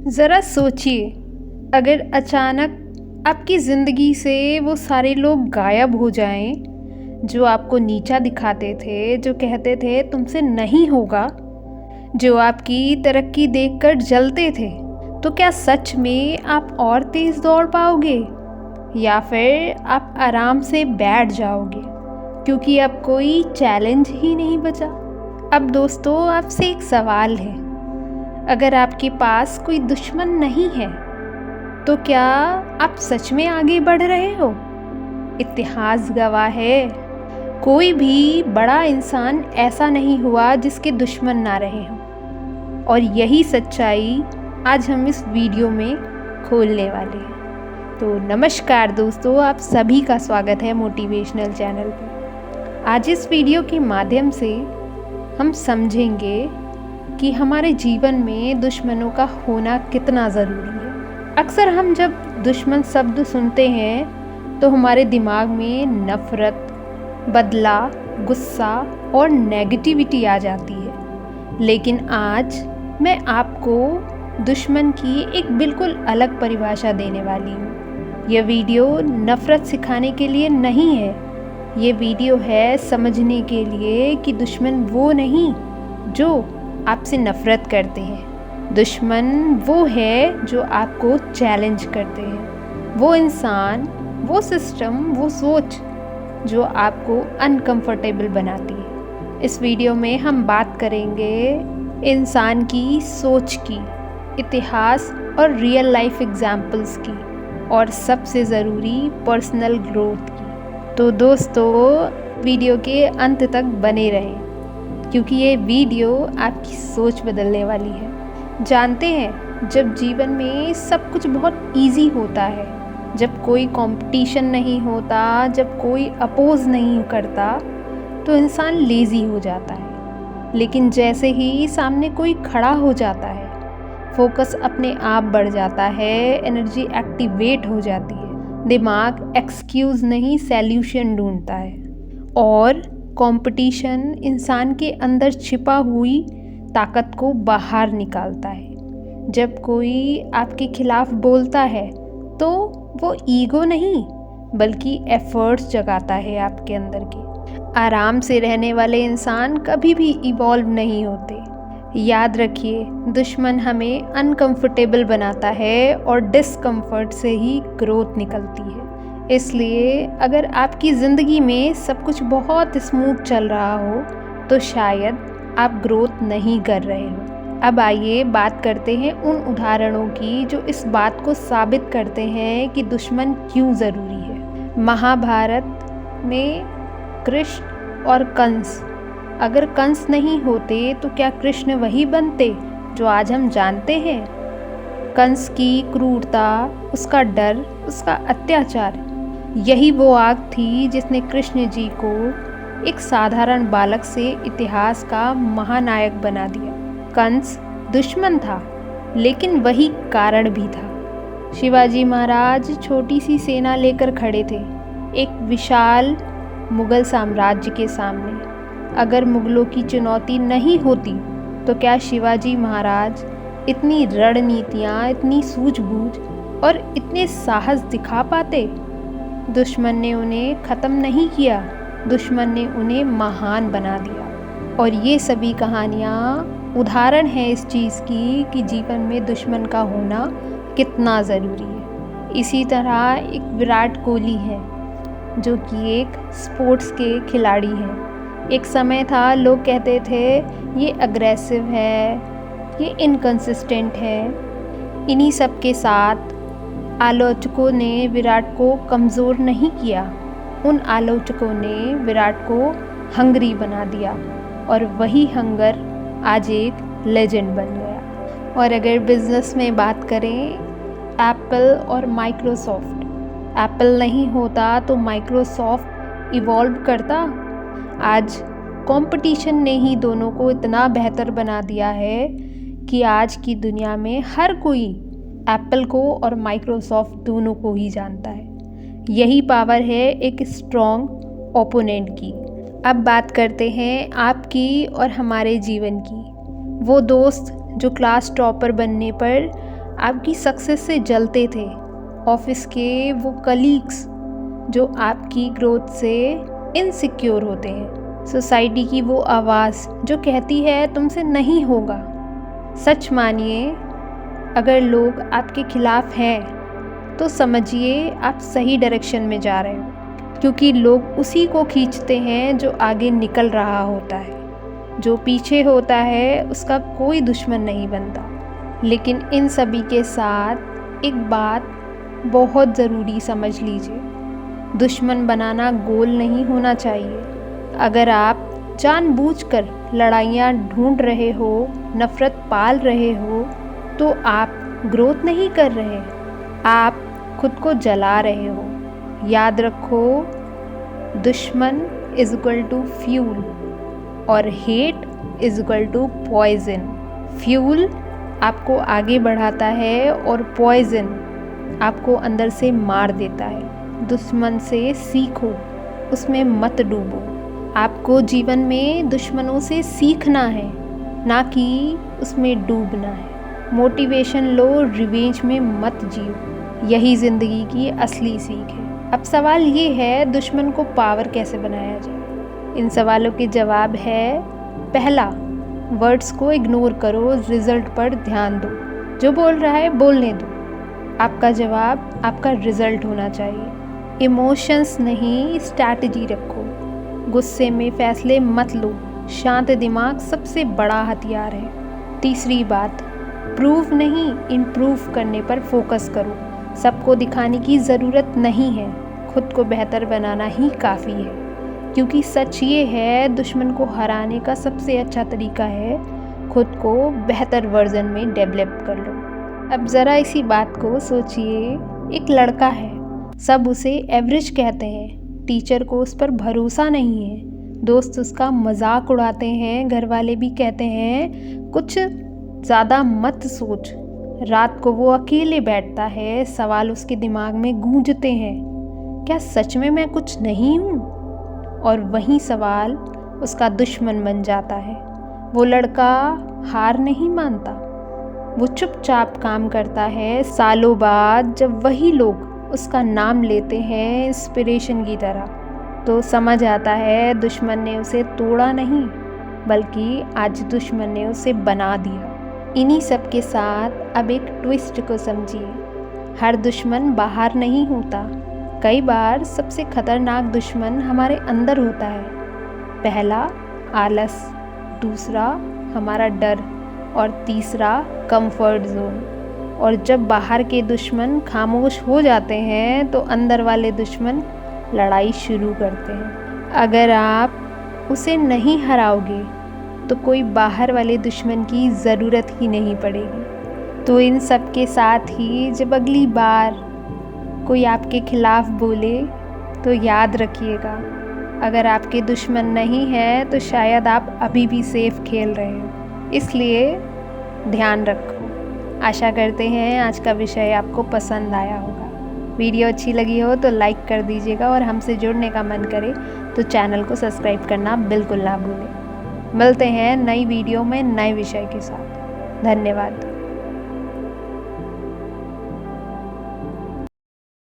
ज़रा सोचिए, अगर अचानक आपकी ज़िंदगी से वो सारे लोग गायब हो जाएं, जो आपको नीचा दिखाते थे, जो कहते थे तुमसे नहीं होगा, जो आपकी तरक्की देखकर जलते थे, तो क्या सच में आप और तेज़ दौड़ पाओगे या फिर आप आराम से बैठ जाओगे क्योंकि अब कोई चैलेंज ही नहीं बचा। अब दोस्तों, आपसे एक सवाल है, अगर आपके पास कोई दुश्मन नहीं है तो क्या आप सच में आगे बढ़ रहे हो? इतिहास गवाह है, कोई भी बड़ा इंसान ऐसा नहीं हुआ जिसके दुश्मन ना रहे हों। और यही सच्चाई आज हम इस वीडियो में खोलने वाले हैं। तो नमस्कार दोस्तों, आप सभी का स्वागत है मोटिवेशनल चैनल पर। आज इस वीडियो के माध्यम से हम समझेंगे कि हमारे जीवन में दुश्मनों का होना कितना ज़रूरी है। अक्सर हम जब दुश्मन शब्द सुनते हैं तो हमारे दिमाग में नफ़रत, बदला, गुस्सा और नेगेटिविटी आ जाती है। लेकिन आज मैं आपको दुश्मन की एक बिल्कुल अलग परिभाषा देने वाली हूँ। यह वीडियो नफ़रत सिखाने के लिए नहीं है, ये वीडियो है समझने के लिए कि दुश्मन वो नहीं जो आपसे नफ़रत करते हैं। दुश्मन वो है जो आपको चैलेंज करते हैं, वो इंसान, वो सिस्टम, वो सोच जो आपको अनकंफर्टेबल बनाती है। इस वीडियो में हम बात करेंगे इंसान की सोच की, इतिहास और रियल लाइफ एग्जाम्पल्स की, और सबसे ज़रूरी पर्सनल ग्रोथ की। तो दोस्तों, वीडियो के अंत तक बने रहें क्योंकि ये वीडियो आपकी सोच बदलने वाली है। जानते हैं, जब जीवन में सब कुछ बहुत इजी होता है, जब कोई कंपटीशन नहीं होता, जब कोई अपोज नहीं करता, तो इंसान लेज़ी हो जाता है। लेकिन जैसे ही सामने कोई खड़ा हो जाता है, फोकस अपने आप बढ़ जाता है, एनर्जी एक्टिवेट हो जाती है, दिमाग एक्सक्यूज़ नहीं सॉल्यूशन ढूंढता है, और कंपटीशन इंसान के अंदर छिपा हुई ताकत को बाहर निकालता है। जब कोई आपके खिलाफ बोलता है तो वो ईगो नहीं बल्कि एफर्ट्स जगाता है आपके अंदर के। आराम से रहने वाले इंसान कभी भी इवॉल्व नहीं होते। याद रखिए, दुश्मन हमें अनकंफर्टेबल बनाता है और डिस्कम्फर्ट से ही ग्रोथ निकलती है। इसलिए अगर आपकी ज़िंदगी में सब कुछ बहुत स्मूथ चल रहा हो तो शायद आप ग्रोथ नहीं कर रहे हो। अब आइए बात करते हैं उन उदाहरणों की जो इस बात को साबित करते हैं कि दुश्मन क्यों ज़रूरी है। महाभारत में कृष्ण और कंस, अगर कंस नहीं होते तो क्या कृष्ण वही बनते जो आज हम जानते हैं? कंस की क्रूरता, उसका डर, उसका अत्याचार, यही वो आग थी जिसने कृष्ण जी को एक साधारण बालक से इतिहास का महानायक बना दिया। कंस दुश्मन था, लेकिन वही कारण भी था। शिवाजी महाराज छोटी सी सेना लेकर खड़े थे एक विशाल मुगल साम्राज्य के सामने। अगर मुगलों की चुनौती नहीं होती तो क्या शिवाजी महाराज इतनी रणनीतियाँ, इतनी सूझबूझ और इतने साहस दिखा पाते? दुश्मन ने उन्हें ख़त्म नहीं किया, दुश्मन ने उन्हें महान बना दिया। और ये सभी कहानियाँ उदाहरण है इस चीज़ की कि जीवन में दुश्मन का होना कितना ज़रूरी है। इसी तरह एक विराट कोहली है जो कि एक स्पोर्ट्स के खिलाड़ी हैं। एक समय था लोग कहते थे ये अग्रेसिव है, ये इनकंसिस्टेंट है। इन्हीं सब के साथ आलोचकों ने विराट को कमज़ोर नहीं किया, उन आलोचकों ने विराट को हंगरी बना दिया, और वही हंगर आज एक लेजेंड बन गया। और अगर बिज़नेस में बात करें, एप्पल और माइक्रोसॉफ्ट, एप्पल नहीं होता तो माइक्रोसॉफ्ट इवॉल्व करता? आज कंपटीशन ने ही दोनों को इतना बेहतर बना दिया है कि आज की दुनिया में हर कोई एप्पल को और माइक्रोसॉफ्ट दोनों को ही जानता है। यही पावर है एक स्ट्रॉन्ग ओपोनेंट की। अब बात करते हैं आपकी और हमारे जीवन की। वो दोस्त जो क्लास टॉपर बनने पर आपकी सक्सेस से जलते थे, ऑफिस के वो कलीग्स जो आपकी ग्रोथ से इनसिक्योर होते हैं, सोसाइटी की वो आवाज़ जो कहती है तुमसे नहीं होगा। सच मानिए, अगर लोग आपके खिलाफ हैं तो समझिए आप सही डायरेक्शन में जा रहे हो, क्योंकि लोग उसी को खींचते हैं जो आगे निकल रहा होता है। जो पीछे होता है उसका कोई दुश्मन नहीं बनता। लेकिन इन सभी के साथ एक बात बहुत ज़रूरी समझ लीजिए, दुश्मन बनाना गोल नहीं होना चाहिए। अगर आप जानबूझकर लड़ाइयाँ ढूंढ रहे हो, नफ़रत पाल रहे हो, तो आप ग्रोथ नहीं कर रहे, आप खुद को जला रहे हो। याद रखो, दुश्मन इज इक्वल टू फ्यूल और hate is equal to poison. Fuel आपको आगे बढ़ाता है और पॉइजन आपको अंदर से मार देता है। दुश्मन से सीखो, उसमें मत डूबो। आपको जीवन में दुश्मनों से सीखना है, ना कि उसमें डूबना है। मोटिवेशन लो, रिवेंज में मत जियो। यही ज़िंदगी की असली सीख है। अब सवाल ये है, दुश्मन को पावर कैसे बनाया जाए? इन सवालों के जवाब है, पहला, वर्ड्स को इग्नोर करो, रिजल्ट पर ध्यान दो। जो बोल रहा है बोलने दो, आपका जवाब आपका रिजल्ट होना चाहिए। इमोशंस नहीं, स्ट्रैटेजी रखो। गुस्से में फैसले मत लो, शांत दिमाग सबसे बड़ा हथियार है। तीसरी बात, प्रूव नहीं, इम्प्रूव करने पर फोकस करो। सबको दिखाने की ज़रूरत नहीं है, खुद को बेहतर बनाना ही काफ़ी है। क्योंकि सच ये है, दुश्मन को हराने का सबसे अच्छा तरीका है खुद को बेहतर वर्जन में डेवलप कर लो। अब ज़रा इसी बात को सोचिए, एक लड़का है, सब उसे एवरेज कहते हैं, टीचर को उस पर भरोसा नहीं है, दोस्त उसका मजाक उड़ाते हैं, घर वाले भी कहते हैं कुछ ज़्यादा मत सोच। रात को वो अकेले बैठता है, सवाल उसके दिमाग में गूंजते हैं, क्या सच में मैं कुछ नहीं हूँ? और वही सवाल उसका दुश्मन बन जाता है। वो लड़का हार नहीं मानता, वो चुपचाप काम करता है। सालों बाद जब वही लोग उसका नाम लेते हैं इंस्पिरेशन की तरह, तो समझ आता है दुश्मन ने उसे तोड़ा नहीं, बल्कि आज दुश्मन ने उसे बना दिया। इन्हीं सब के साथ अब एक ट्विस्ट को समझिए, हर दुश्मन बाहर नहीं होता। कई बार सबसे खतरनाक दुश्मन हमारे अंदर होता है। पहला आलस, दूसरा हमारा डर और तीसरा कंफर्ट जोन। और जब बाहर के दुश्मन खामोश हो जाते हैं तो अंदर वाले दुश्मन लड़ाई शुरू करते हैं। अगर आप उसे नहीं हराओगे तो कोई बाहर वाले दुश्मन की ज़रूरत ही नहीं पड़ेगी। तो इन सब के साथ ही जब अगली बार कोई आपके खिलाफ बोले तो याद रखिएगा, अगर आपके दुश्मन नहीं है तो शायद आप अभी भी सेफ खेल रहे हो। इसलिए ध्यान रखो। आशा करते हैं आज का विषय आपको पसंद आया होगा। वीडियो अच्छी लगी हो तो लाइक कर दीजिएगा और हमसे जुड़ने का मन करे तो चैनल को सब्सक्राइब करना बिल्कुल ना भूलें। मिलते हैं नई वीडियो में नए विषय के साथ। धन्यवाद।